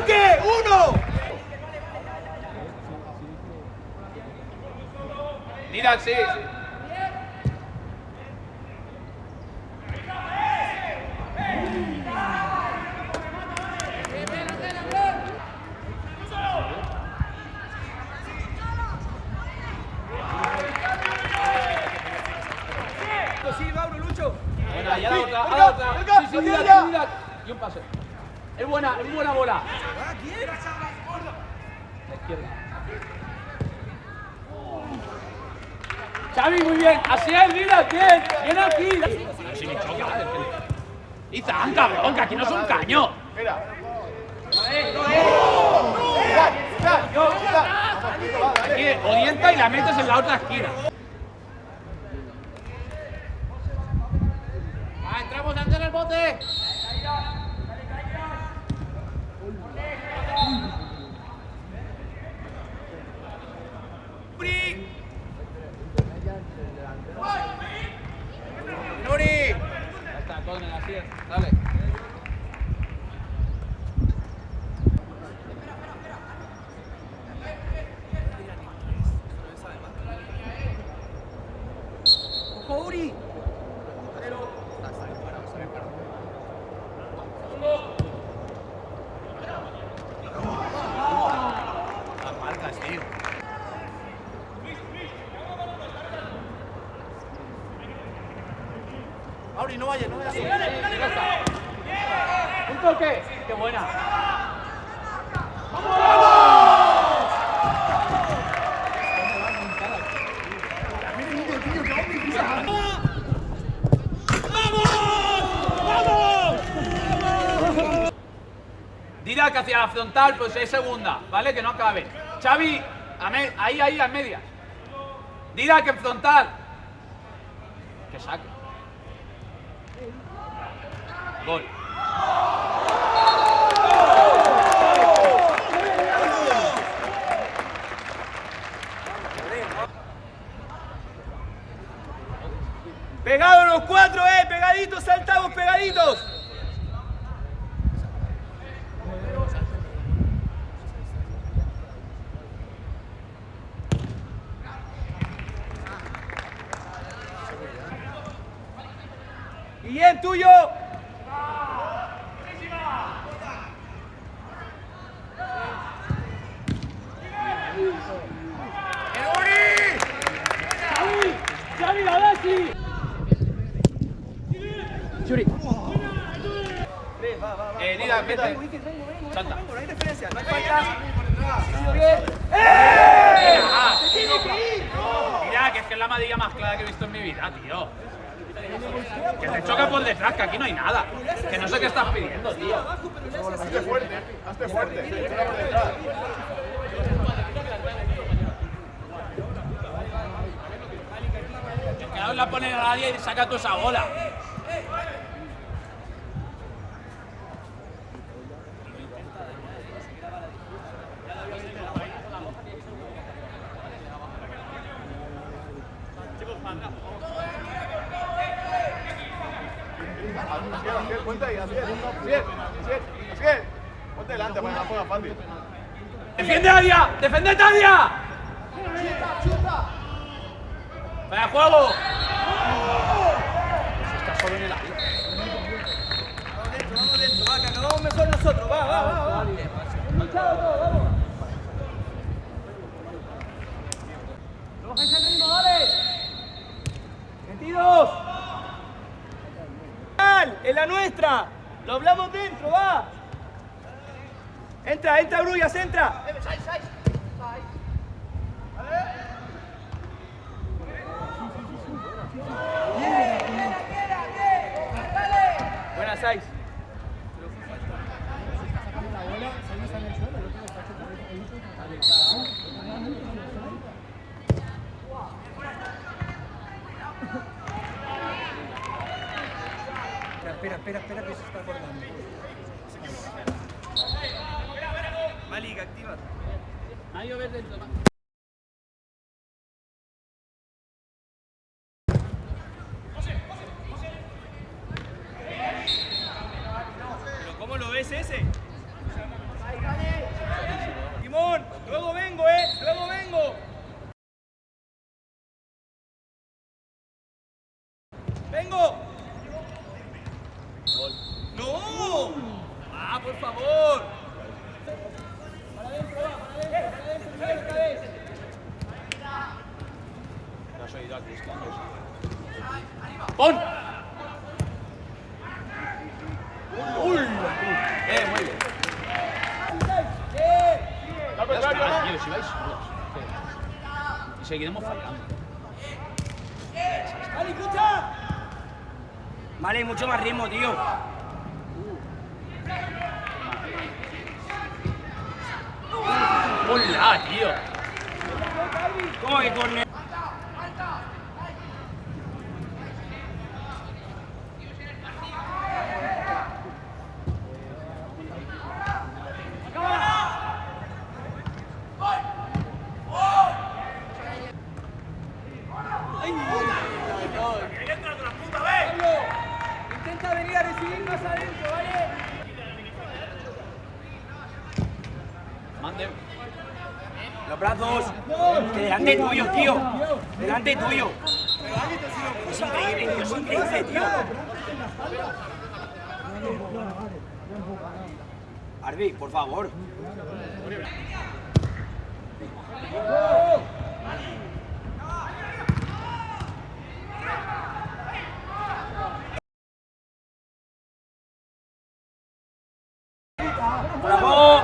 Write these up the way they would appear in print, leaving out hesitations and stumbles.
toque! ¡Uno! Mira, sí. Sí, Mauro, Lucho. Buena, ya la otra, a la otra. Sí, sí, mira. Y un pase. Es buena bola. ¿Quién? La izquierda. Xavi, muy bien. Así es, mira, bien. Bien aquí. Si me choca. Y zan, cabrón, que aquí no es un caño. Mira. Aquí orienta y la metes en la otra esquina. Va, entramos antes en el bote. ¡Nuri! Ya está, Cosme, así es. Dale. ¡Ojo, Uri! Las marcas, tío. Mauri, no vayas. Un toque. Qué buena. Didac hacia la frontal, pues es segunda, ¿vale? Que no acabe. Xavi, ahí, a medias. Didac en frontal. Que saque. Gol. ¡Pegados los cuatro, pegaditos, saltamos pegaditos. Guillén, tuyo. ¡Xavi, la Leslie! Churi. Didac, vete. Salta. No hay referencia, no hay faltas. Mira, que es la madilla más clara que he visto en mi vida, tío. Que te choca por detrás, que aquí no hay nada. Que no sé qué estás pidiendo, tío. Hazte fuerte. Choca por detrás. Que no la pone a nadie y saca tú esa bola. Ponte ahí, así es. Ponte delante para que no ponga fácil. ¡Defiende área! ¡Defended área! ¡Vaya juego! Está solo en el área. Vamos dentro, va, que acabamos mejor nosotros. Va. Luchado todo, vamos. No bajéis el ritmo, dale. Metidos. ¡En la nuestra! ¡Lo hablamos dentro, va! ¡Entra, Brullas, entra! Buenas, Sais. Espera, que se está acordando. Malik, activa. Mario, ves dentro. ¿Pero cómo lo ves ese? Timón, luego vengo, luego vengo. Vengo. No. Ah, por favor. Para adentro, para adentro, otra vez. ¡Pon! ¡Uy! Muy bien. Al contrario, ¿no? Tío, si vais solos. Y seguiremos fallando. ¡Vale, escucha! Vale, mucho más ritmo, tío. ¡Hola, tío! ¿Cómo que corner? Intenta venir a recibir más adentro, ¿vale? Mande. Los brazos. Que delante tuyo, tío. Delante tuyo. Es increíble, tío. Es increíble, tío. Arbi, por favor. ¡Bravo!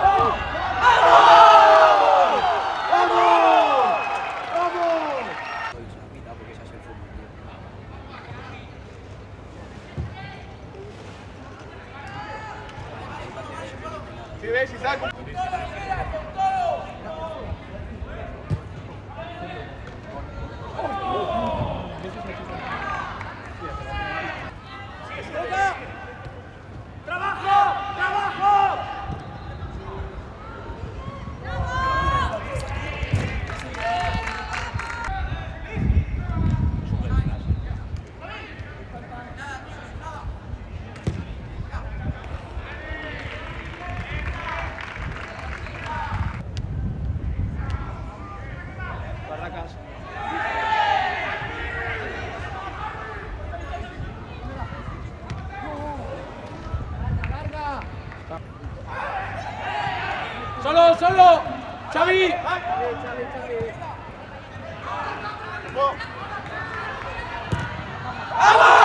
Si ves, Isaac. ¡Trabajo! ¡Trabajo! Barracas. ¡Solo, solo! ¡Xavi! No. ¡Vamos!